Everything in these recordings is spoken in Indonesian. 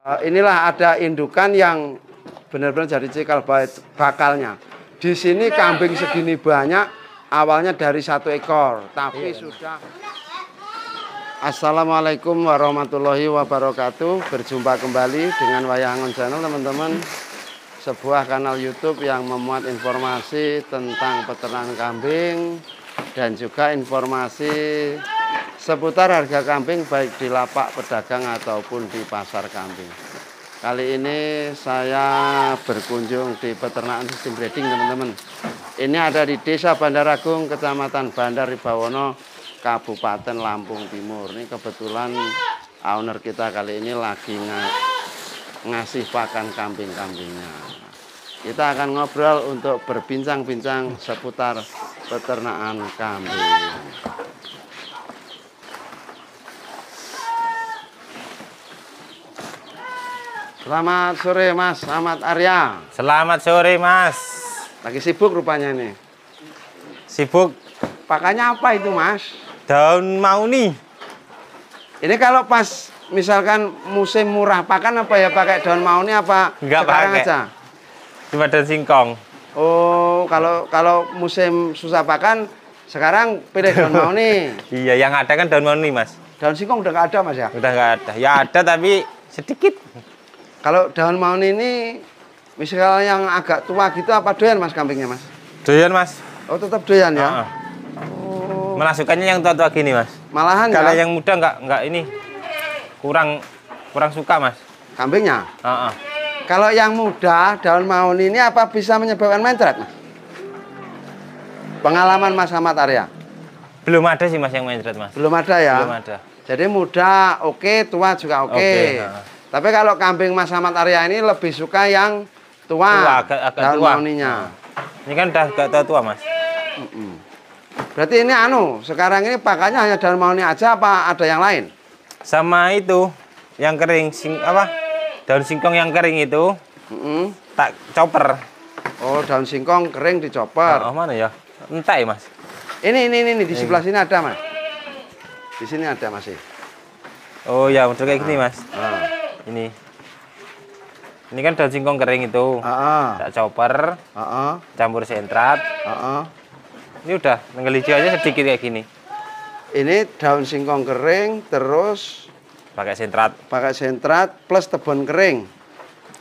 Inilah ada indukan yang benar-benar jadi cikal bakalnya. Di sini kambing segini banyak, awalnya dari 1 ekor, tapi sudah. Assalamualaikum warahmatullahi wabarakatuh. Berjumpa kembali dengan Wayangon Channel, teman-teman. Sebuah kanal YouTube yang memuat informasi tentang peternakan kambing dan juga informasi seputar harga kambing baik di lapak pedagang ataupun di pasar kambing. Kali ini saya berkunjung di peternakan sistem breeding, teman-teman. Ini ada di Desa Bandaragung, Kecamatan Bandar Ribawono, Kabupaten Lampung Timur. Ini kebetulan owner kita kali ini lagi ngasih pakan kambing-kambingnya. Kita akan ngobrol untuk berbincang-bincang seputar peternakan kambing. Selamat sore Mas Ahmad Arya. Selamat sore Mas. Lagi sibuk rupanya ini. Sibuk. Pakannya apa itu Mas? Daun mauni. Ini kalau pas misalkan musim murah pakan apa ya, pakai daun mauni apa? Enggak sekarang pakai. aja? Cuma daun singkong. Oh, kalau musim susah pakan sekarang pilih daun mauni. Iya, yang ada kan daun mauni Mas. Daun singkong udah nggak ada Mas ya? Udah nggak ada. Ya ada tapi sedikit. Kalau daun mauni ini misalnya yang agak tua gitu apa doyan Mas kambingnya Mas? Doyan Mas. Oh tetap doyan ya? Oh. Malah sukanya yang tua-tua gini Mas. Malahan kalau ya? yang muda nggak ini kurang suka Mas. Kambingnya? Uh-uh. Kalau yang muda daun mauni ini apa bisa menyebabkan mencret Mas? Pengalaman Mas Ahmad Arya? Belum ada sih Mas yang mencret Mas. Belum ada ya? Belum ada. Jadi muda oke, tua juga oke. Tapi kalau kambing Mas Ahmad Arya ini lebih suka yang tua, agak daun tua. mauninya. Ini kan udah agak tua Mas. Berarti ini sekarang ini pakannya hanya daun mauni aja apa ada yang lain? Sama itu yang kering daun singkong yang kering itu tak chopper. Oh, daun singkong kering dicopper. Oh, mana ya? Entah ya Mas. Ini di sebelah sini ada Mas. Di sini ada masih. Oh ya, udah kayak gini Mas. Ini kan daun singkong kering itu. Tak chopper. Campur sentrat. Ini udah tinggal hijau aja sedikit kayak gini. Ini daun singkong kering terus pakai sentrat plus tebon kering.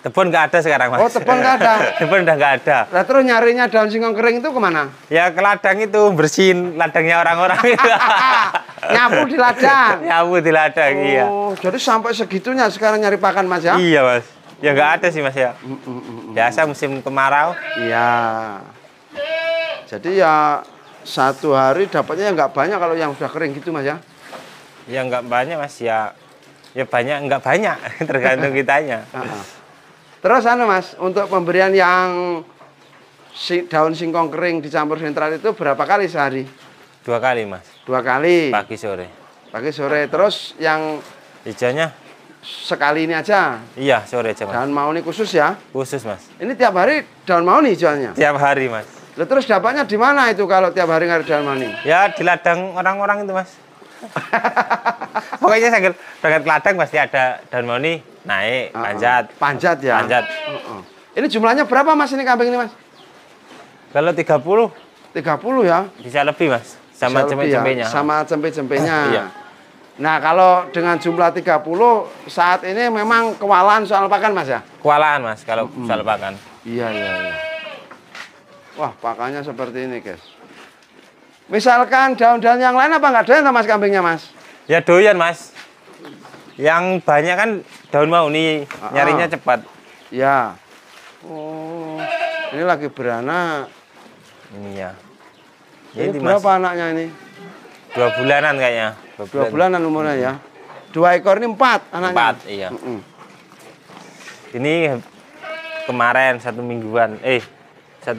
Tebon nggak ada sekarang Mas. Oh, tebon nggak ada. Tebon udah nggak ada. Nah, terus nyarinya daun singkong kering itu kemana? Ya ke ladang itu, bersihin ladangnya orang-orang itu. Nyapu di ladang. Nyapu di ladang, iya. Oh, jadi sampai segitunya sekarang nyari pakan Mas ya? Iya Mas. Ya nggak ada sih Mas ya. Biasa musim kemarau. Iya. Jadi ya satu hari dapatnya nggak banyak kalau yang sudah kering gitu Mas ya? Ya nggak banyak Mas ya. Ya banyak nggak banyak tergantung kitanya. Terus Mas, untuk pemberian yang daun singkong kering dicampur sentrat itu berapa kali sehari? 2 kali Mas. 2 kali. Pagi sore. Pagi sore. Terus yang hijaunya sekali ini aja? Iya, sore aja Mas. Daun mauni khusus ya? Khusus Mas. Ini tiap hari daun mauni hijaunya? Tiap hari Mas. Lalu terus dapatnya di mana itu kalau tiap hari nggak ada daun mauni? Ya di ladang orang-orang itu Mas. Pokoknya saya berangkat ke ladang pasti ada daun mauni naik, panjat. Panjat ya? Panjat. Ini jumlahnya berapa Mas ini kambing ini Mas? Kalau 30. 30 ya? Bisa lebih Mas. Sama cempe-cempenya. Ya? Sama cempe-cempenya. Iya. Nah kalau dengan jumlah 30 saat ini memang kewalahan soal pakan Mas ya? Kewalahan Mas kalau soal pakan. Iya. Wah pakannya seperti ini guys. Misalkan daun-daun yang lain apa nggak doyan Mas kambingnya Mas? Ya doyan Mas. Yang banyak kan daun mauni, nyarinya cepat. Ya. Oh, ini lagi beranak. Ini ya. Ini berapa anaknya ini? 2 bulanan kayaknya. 2 bulanan umurnya ya. 2 ekor ini 4 anaknya. 4 iya. Ini kemarin 1 mingguan. 1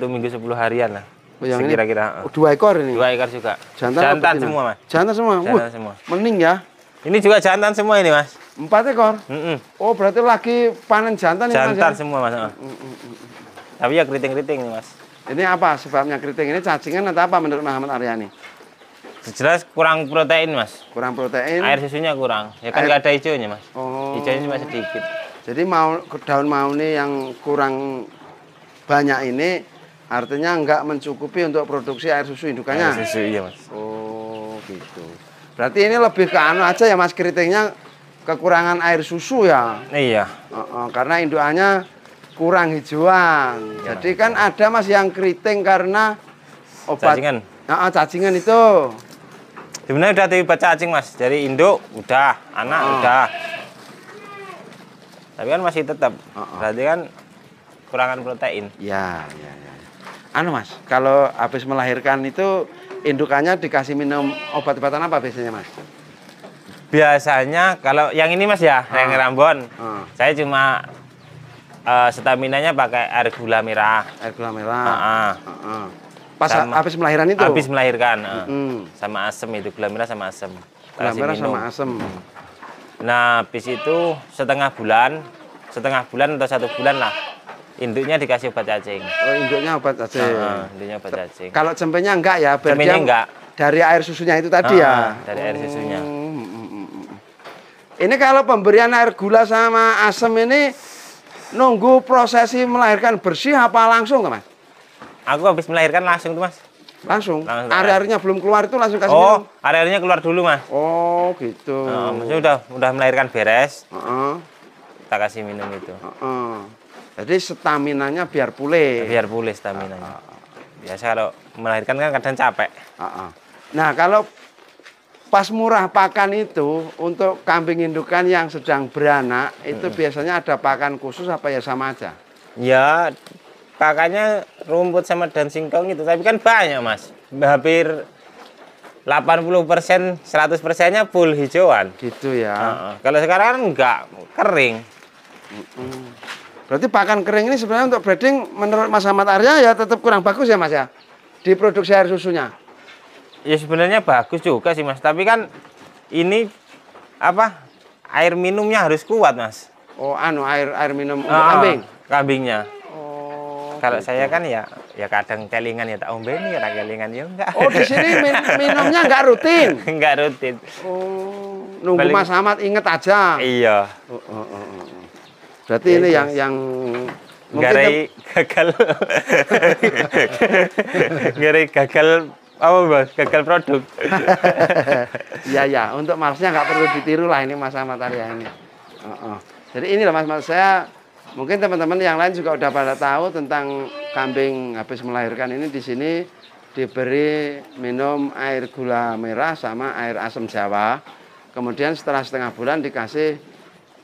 minggu 10 harian lah. Oh, yang kira-kira. 2 ekor ini? 2 ekor juga. Jantan semua Mas. Jantan semua? Jantan semua. Mening ya? Ini juga jantan semua ini Mas. 4 ekor? Oh berarti lagi panen jantan ya Mas? Jantan semua Mas. Tapi ya keriting-keriting nih Mas. Ini apa sebabnya keriting? Ini cacingan atau apa menurut Mas Ahmad Aryani? Jelas kurang protein Mas. Kurang protein. Air susunya kurang. Ya kan nggak ada hijaunya Mas. Oh. Hijaunya cuma sedikit. Jadi daun mahoni yang kurang banyak ini artinya nggak mencukupi untuk produksi air susu indukannya. Air susu, iya Mas. Oh gitu. Berarti ini lebih ke anu aja ya Mas, keritingnya kekurangan air susu ya. Iya. Karena indukannya kurang hijauan. Ya, jadi kan ada Mas yang keriting karena obat cacingan. Cacingan itu. Sebenarnya udah tiba cacing Mas. Dari induk udah, anak udah. Tapi kan masih tetap. Berarti kan kurangan protein. Ya. Anu Mas, kalau habis melahirkan itu indukannya dikasih minum obat-obatan apa biasanya Mas? Biasanya kalau yang ini Mas ya, yang Rambon. Saya cuma staminanya pakai air gula merah. Air gula merah. Pas habis melahirkan itu? Habis melahirkan. Sama asem itu, gula merah sama asem. Gula merah sama asem. Nah, habis itu setengah bulan atau 1 bulan lah, induknya dikasih obat cacing. Oh, induknya obat cacing. Induknya obat cacing. Kalau cempenya enggak ya? Cempenya enggak. Dari air susunya itu tadi ya? Dari air susunya. Ini kalau pemberian air gula sama asem ini nunggu prosesi melahirkan bersih apa langsung Mas? Aku habis melahirkan langsung tuh Mas. Langsung? Air-airnya belum keluar itu langsung kasih minum? Air-airnya keluar dulu Mas. Oh gitu. Maksudnya udah melahirkan beres. Kita kasih minum itu. Jadi staminanya biar pulih. Biar pulih staminanya. Biasa kalau melahirkan kan kadang capek. Nah kalau pas murah pakan itu untuk kambing indukan yang sedang beranak itu biasanya ada pakan khusus apa ya sama aja? Ya pakannya rumput sama daun singkong itu, tapi kan banyak Mas. Hampir 80%, 100%-nya full hijauan. Gitu ya. Kalau sekarang kan enggak, kering. Berarti pakan kering ini sebenarnya untuk breeding menurut Mas Ahmad Arya ya tetap kurang bagus ya Mas ya? Di produksi air susunya? Ya sebenarnya bagus juga sih Mas, tapi kan ini apa? Air minumnya harus kuat Mas. Oh, air minum untuk kambing? Kambingnya. Kalau gitu. saya kan ya kadang kelingan ya tak ombeni, kadang kelingan ya enggak. Oh, di sini minumnya enggak rutin? Enggak rutin. Oh, nunggu Mas Ahmad inget aja. Iya. Berarti ya, ini yang garai gagal. Garai gagal apa Mas? Gagal produk. Iya, untuk Masnya nggak perlu ditiru lah ini Mas Ahmad Arya ini. Jadi ini loh Mas, saya mungkin teman-teman yang lain juga udah pada tahu tentang kambing habis melahirkan ini. Di sini diberi minum air gula merah sama air asam jawa. Kemudian setelah setengah bulan dikasih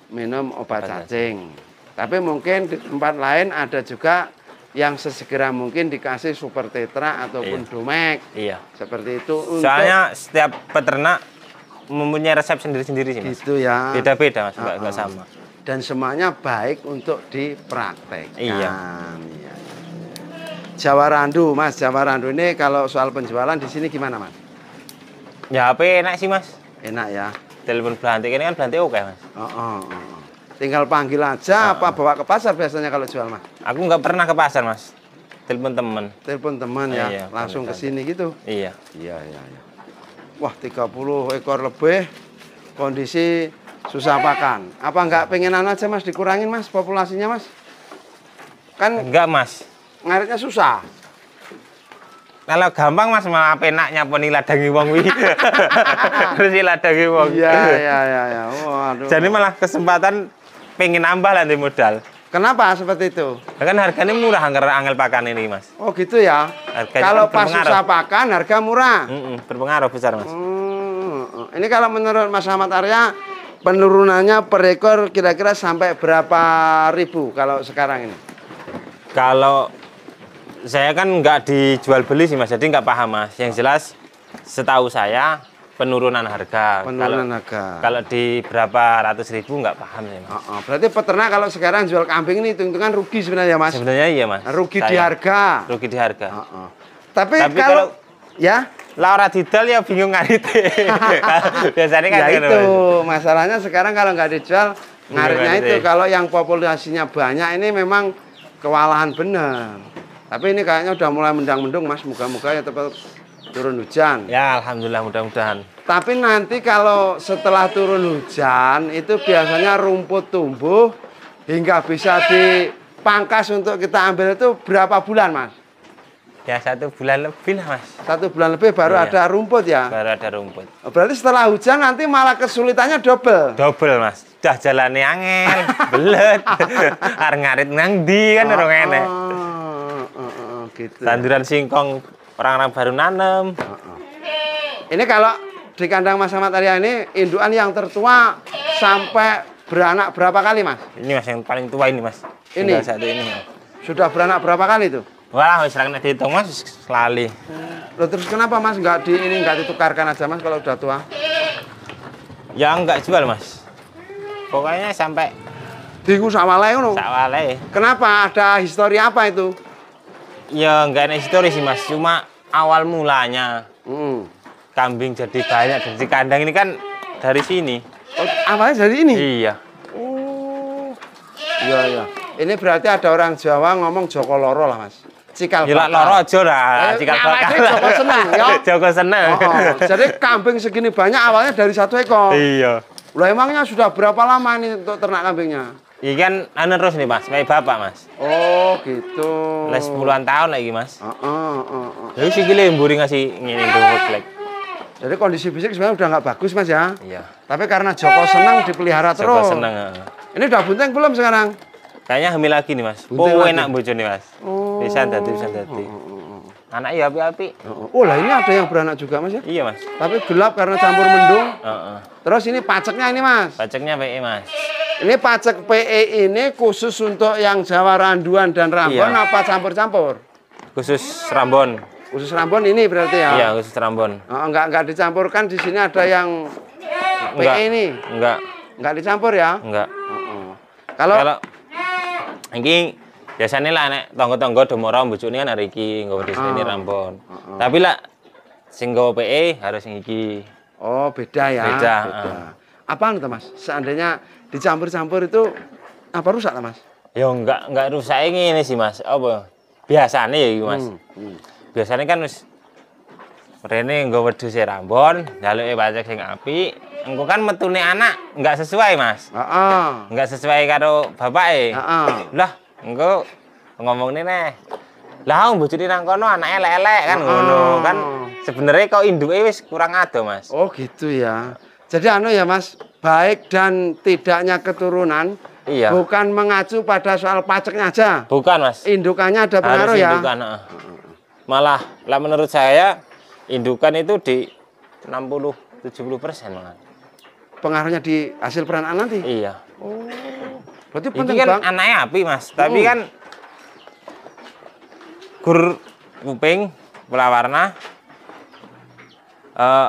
minum obat cacing. Tapi mungkin di tempat lain ada juga yang sesegera mungkin dikasih super tetra ataupun domek. Iya. Seperti itu. Soalnya setiap peternak mempunyai resep sendiri-sendiri sih Mas. Gitu ya. Beda-beda Mas, enggak sama. Dan semuanya baik untuk dipraktekkan. Iya. Jawa Randu, Mas. Jawa Randu ini kalau soal penjualan di sini gimana, Mas? Ya HP enak sih Mas. Enak ya. Telepon Belantik ini kan Belantik oke Mas. Tinggal panggil aja apa bawa ke pasar biasanya kalau jual Mas? Aku nggak pernah ke pasar Mas. Telepon teman. Telepon teman ya. Iya, langsung ke sini gitu. Iya. Iya. Wah, 30 ekor lebih. Kondisi susah pakan. Apa nggak pengenan aja Mas dikurangin Mas populasinya Mas? Kan enggak Mas. Ngaritnya susah. Kalau gampang Mas malah penaknya poni ladangi wong wi. Terus ladangi wong. Iya. Waduh. Jadi malah kesempatan pengen nambah nanti modal. Kenapa seperti itu? Kan harganya murah angel pakan ini Mas. Oh gitu ya. Kalau pas susah pakan harga murah. Berpengaruh besar Mas. Ini kalau menurut Mas Ahmad Arya penurunannya per ekor kira-kira sampai berapa ribu kalau sekarang ini? Kalau saya kan nggak dijual beli sih Mas, jadi nggak paham Mas. Yang jelas setahu saya penurunan harga. Harga. Kalau di berapa ratus ribu nggak paham sih Mas. Berarti peternak kalau sekarang jual kambing ini hitung-hitungan rugi sebenarnya Mas? Sebenarnya iya Mas. Rugi di harga. Rugi di harga. Tapi kalau ya Laura didol ya bingung ngarite. Biasanya kan ya itu masalahnya sekarang kalau nggak dijual ngaritnya itu. Kalau yang populasinya banyak ini memang kewalahan bener. Tapi ini kayaknya udah mulai mendang-mendung Mas. Moga-moga ya tepat turun hujan. Ya alhamdulillah mudah-mudahan. Tapi nanti kalau setelah turun hujan itu biasanya rumput tumbuh hingga bisa dipangkas untuk kita ambil itu berapa bulan, Mas? Ya 1 bulan lebih lah, Mas. 1 bulan lebih baru ada rumput ya? Baru ada rumput. Berarti setelah hujan nanti malah kesulitannya double? Double, Mas. Udah jalannya angel, belet. Arep ngarit nang ndi kan ora enek. Gitu. Tanduran singkong orang-orang baru nanem. Ini kalau di kandang Mas Ahmad Arya ini indukan yang tertua sampai beranak berapa kali, Mas? Ini Mas yang paling tua ini, Mas. Ini? Tinggal satu ini. Sudah beranak berapa kali itu? Wah, wis ra nek dihitung, Mas, lali. Loh, terus kenapa, Mas, nggak ditukarkan aja, Mas, kalau udah tua? Ya enggak jual, Mas. Pokoknya sampai Dingu sawale ngono. sawale. Kenapa? Ada histori apa itu? Ya enggak ada histori sih, Mas. Cuma awal mulanya kambing jadi banyak dari kandang ini kan dari sini. Oh, awalnya dari ini? Iya. Oh. Iya, iya. Ini berarti ada orang Jawa ngomong Joko Loro lah, Mas. Cikal bakal. Ya loro aja lah, cikal bakal. Joko seneng, ya. Joko seneng. Jadi kambing segini banyak awalnya dari 1 ekor. Iya. Lah emangnya sudah berapa lama ini untuk ternak kambingnya? Iya kan anu terus nih, Mas, kayak bapak, Mas. Oh, gitu. Les 10-an tahun lagi, Mas. Jadi sih gile mburi ngasih ngene tuh. Jadi kondisi fisik sebenarnya udah nggak bagus, Mas ya? Iya. Tapi karena Joko senang dipelihara terus. Joko seneng. Ini udah bunting belum sekarang? Kayaknya hamil lagi nih, Mas. Oh, enak bojone, Mas. Bisa dadi. Anak ya api-api. Oh, lah ini ada yang beranak juga, Mas ya? Iya, Mas. Tapi gelap karena campur mendung. Heeh. Terus ini paceknya ini, Mas. Paceknya PE, Mas. Ini pacek PE ini khusus untuk yang Jawa Randuan dan Rambon apa campur-campur? Khusus Rambon. Khusus Rambon ini berarti ya? Iya, khusus Rambon. Enggak dicampurkan, di sini ada yang PE ini? Enggak dicampur ya? Enggak. Kalau iki biasanya lah nek tangga-tangga domoro mbojone kan hari iki nggawa di sini Rambon. Tapi lah sing nggawa PE harus sing iki. Oh, beda ya. Beda. Apaan itu, Mas? Seandainya dicampur-campur itu apa rusak lah, Mas? Ya enggak rusak ngene sih, Mas. Apa? Biasane ya iki, Mas. Biasanya kan wis rene nggawa wedhus Rambon, njaluke pacek sing apik. Engko kan metune anak enggak sesuai, Mas. Enggak sesuai karo bapake. Lah, engko ngomongne neh. Lah bojone nang kono anake elek-elek kan ngono. Kan sebenarnya kok induke wis kurang ado, Mas. Oh, gitu ya. Jadi anu ya, Mas, baik dan tidaknya keturunan bukan mengacu pada soal paceknya aja. Bukan, Mas. Indukannya ada pengaruh ya. Indukan, malah lah menurut saya indukan itu di 60-70% malah. Pengaruhnya di hasil peranaan nanti? Iya. Oh. Berarti penting kan anaknya api, Mas. Tapi kan gur kuping bola warna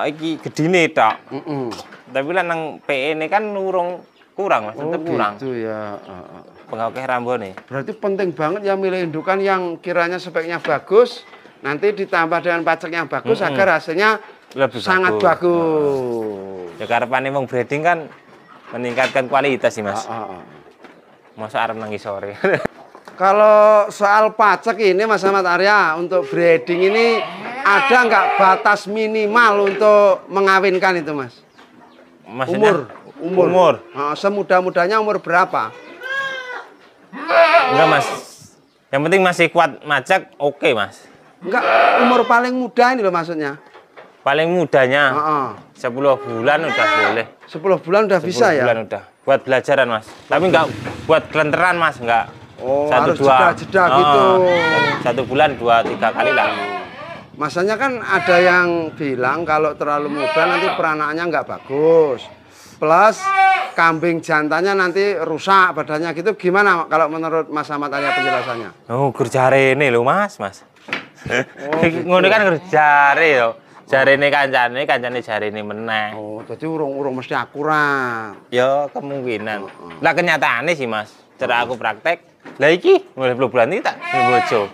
iki gedine tok. Tapi lah nang PE ini kan kurang, Mas. Tetep kurang. Gitu ya. Pengakeh rambone. Berarti penting banget ya milih indukan yang kiranya speknya bagus, nanti ditambah dengan pacek yang bagus agar hasilnya lebih sangat bagus. Ya karepane wong breeding kan meningkatkan kualitas sih, Mas. Masa arep nangis sore. Kalau soal pacek ini, Mas Ahmad Arya, untuk breeding ini ada nggak batas minimal untuk mengawinkan itu, Mas? Maksudnya, umur. Semudah-mudahnya umur berapa? Enggak, Mas. Yang penting masih kuat macak, oke, Mas. Enggak, umur paling muda ini loh maksudnya. Paling mudanya 10 bulan udah boleh. 10 bulan udah bisa ya? 10 bulan udah. Buat belajaran, Mas. Tapi enggak buat kelenteran, Mas, enggak. Oh, harus jeda-jeda gitu. 1 bulan 2-3 kali lah. Masanya kan ada yang bilang kalau terlalu muda nanti peranakannya nggak bagus. Plus kambing jantannya nanti rusak badannya gitu. Gimana kalau menurut Mas Ahmad Arya penjelasannya? Oh, gerjare ini lho, Mas. Ngono kan gerjare yo. Jarene kancane jarene meneh. Oh, jadi urung mesti akurat. Ya kemungkinan. Lah kenyataane sih, Mas. Cara aku praktek, lah iki mulai bulan iki tak bojo.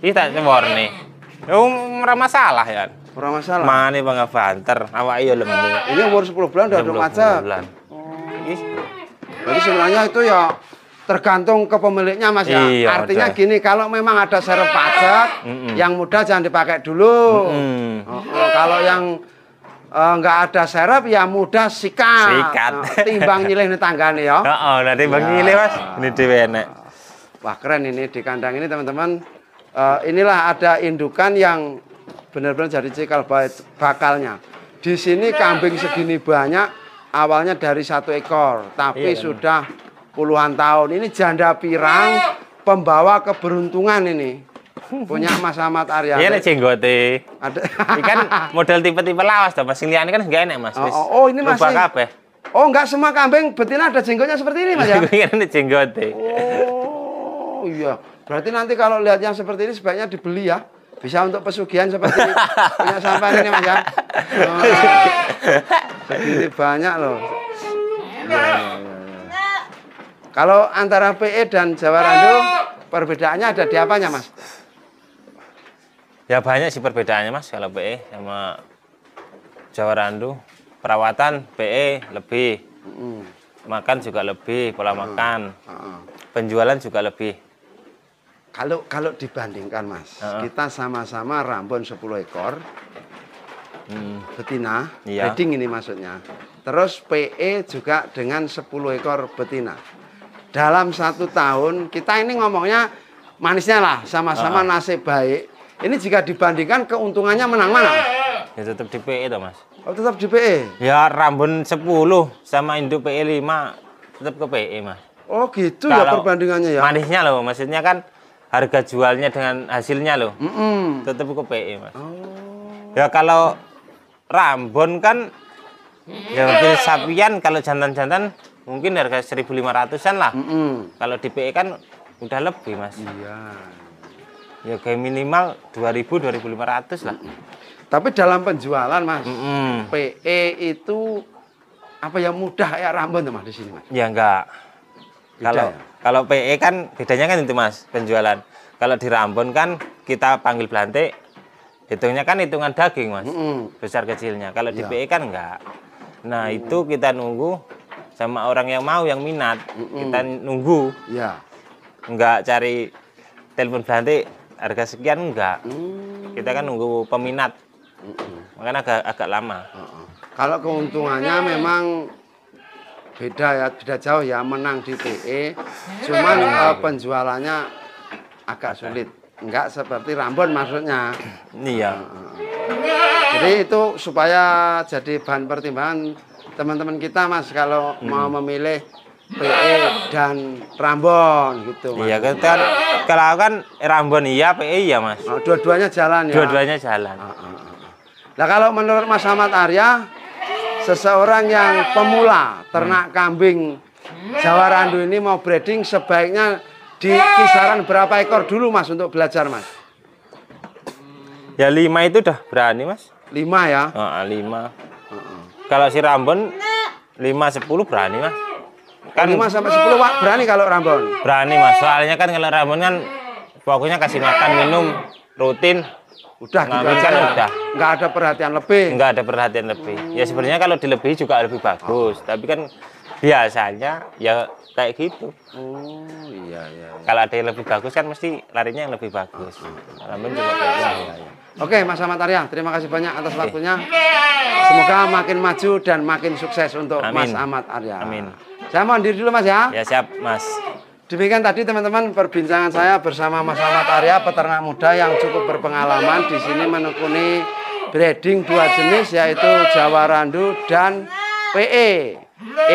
Iki tak ceworne. Ya ora masalah ya. Ora masalah. Mane bangga banter, awake yo lembut. Ini umur 10 bulan udah macet. Jadi sebenarnya itu ya tergantung ke pemiliknya, Mas ya. Iya, artinya gini, kalau memang ada serep pacek, yang muda jangan dipakai dulu. Kalau yang nggak ada serep ya mudah sikat. Timbang nyilih nih tanggane ya. Heeh, lah timbang nyilih Mas. Ini dhewe enek. Wah keren ini di kandang ini teman-teman. Inilah ada indukan yang benar-benar jadi cikal bakalnya. Di sini kambing segini banyak, awalnya dari 1 ekor, tapi sudah puluhan tahun. Ini janda pirang, pembawa keberuntungan ini. Punya Mas Ahmad Arya. Iya nek jenggote. Ada. Ikan model tipe-tipe lawas to, Mas. Sing liyane kan enggak enak, Mas. Oh, ini masih. kabeh. Oh, enggak semua kambing betina ada jenggotnya seperti ini, Mas ya? Ini jenggote. Oh, iya. Berarti nanti kalau lihat yang seperti ini sebaiknya dibeli ya. Bisa untuk pesugihan seperti punya sampai ini, Mas ya. Segini banyak loh. Ya. Kalau antara PE dan Jawa Randu perbedaannya ada di apanya, Mas? Ya banyak sih perbedaannya Mas kalau PE sama Jawa Randu. Perawatan PE lebih, makan juga lebih, pola makan, penjualan juga lebih. Kalau dibandingkan Mas, kita sama-sama Rambon 10 ekor, betina, breeding ini maksudnya. Terus PE juga dengan 10 ekor betina. Dalam 1 tahun kita ini ngomongnya manisnya lah, sama-sama nasib baik. Ini jika dibandingkan keuntungannya menang mana? Ya tetap di PE toh Mas. Oh tetap di PE? Ya Rambon 10 sama induk PE 5 tetap ke PE Mas. Oh gitu ya perbandingannya ya? Manisnya loh, maksudnya kan harga jualnya dengan hasilnya loh. Tetap ke PE Mas. Oh. Ya kalau Rambon kan ya mungkin sapian, kalau jantan-jantan mungkin harga 1.500-an lah. Kalau di PE kan udah lebih Mas. Iya. Ya kayak minimal 2.000, 2.500 lah. Tapi dalam penjualan Mas, PE itu apa ya mudah ya Rambon Mas di sini Mas? Ya enggak. Kalau PE kan bedanya kan itu Mas, penjualan. Kalau di Rambon kan kita panggil belantik, hitungnya kan hitungan daging Mas, besar kecilnya. Kalau di PE kan enggak. Nah itu kita nunggu sama orang yang mau, yang minat, kita nunggu. Ya. Enggak cari telepon belantik harga sekian enggak. Kita kan nunggu peminat. Makanya agak lama. Kalau keuntungannya memang beda ya, beda jauh ya, menang di PE. Cuman penjualannya agak sulit. Enggak seperti Rambon maksudnya. Iya. Jadi itu supaya jadi bahan pertimbangan teman-teman kita Mas kalau mau memilih PE dan Rambon gitu Mas. Iya kan kalau kan Rambon iya, PE iya Mas. Dua-duanya jalan ya. Dua-duanya jalan. Nah kalau menurut Mas Ahmad Arya, seseorang yang pemula ternak kambing Jawa Randu ini mau breeding sebaiknya di kisaran berapa ekor dulu Mas untuk belajar Mas? Ya 5 itu udah berani Mas. 5 ya? 5. Kalau si Rambon 5-10 berani Mas. Kan 5 sampai 10 berani kalau Rambon? Berani Mas, soalnya kan kalau Rambon kan pokoknya kasih makan minum rutin. Udah gitu kan udah. Nggak ada perhatian lebih. Nggak ada perhatian lebih. Ya sebenarnya kalau dilebihi juga lebih bagus. Tapi kan biasanya ya kayak gitu. Oh iya. Kalau ada yang lebih bagus kan mesti larinya yang lebih bagus. Rambon juga kayak gitu. Oke Mas Ahmad Arya, terima kasih banyak atas waktunya. Semoga makin maju dan makin sukses untuk Mas Ahmad Arya. Amin. Saya mohon diri dulu Mas ya. Ya siap Mas. Demikian tadi teman-teman perbincangan saya bersama Mas Ahmad Arya, peternak muda yang cukup berpengalaman di sini menekuni breeding 2 jenis yaitu Jawa Randu dan PE.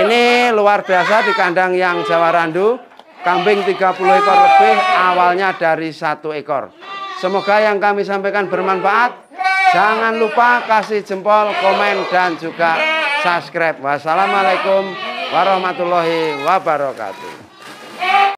Ini luar biasa di kandang yang Jawa Randu, kambing 30 ekor lebih awalnya dari 1 ekor. Semoga yang kami sampaikan bermanfaat. Jangan lupa kasih jempol, komen dan juga subscribe. Wassalamualaikum warahmatullahi wabarakatuh.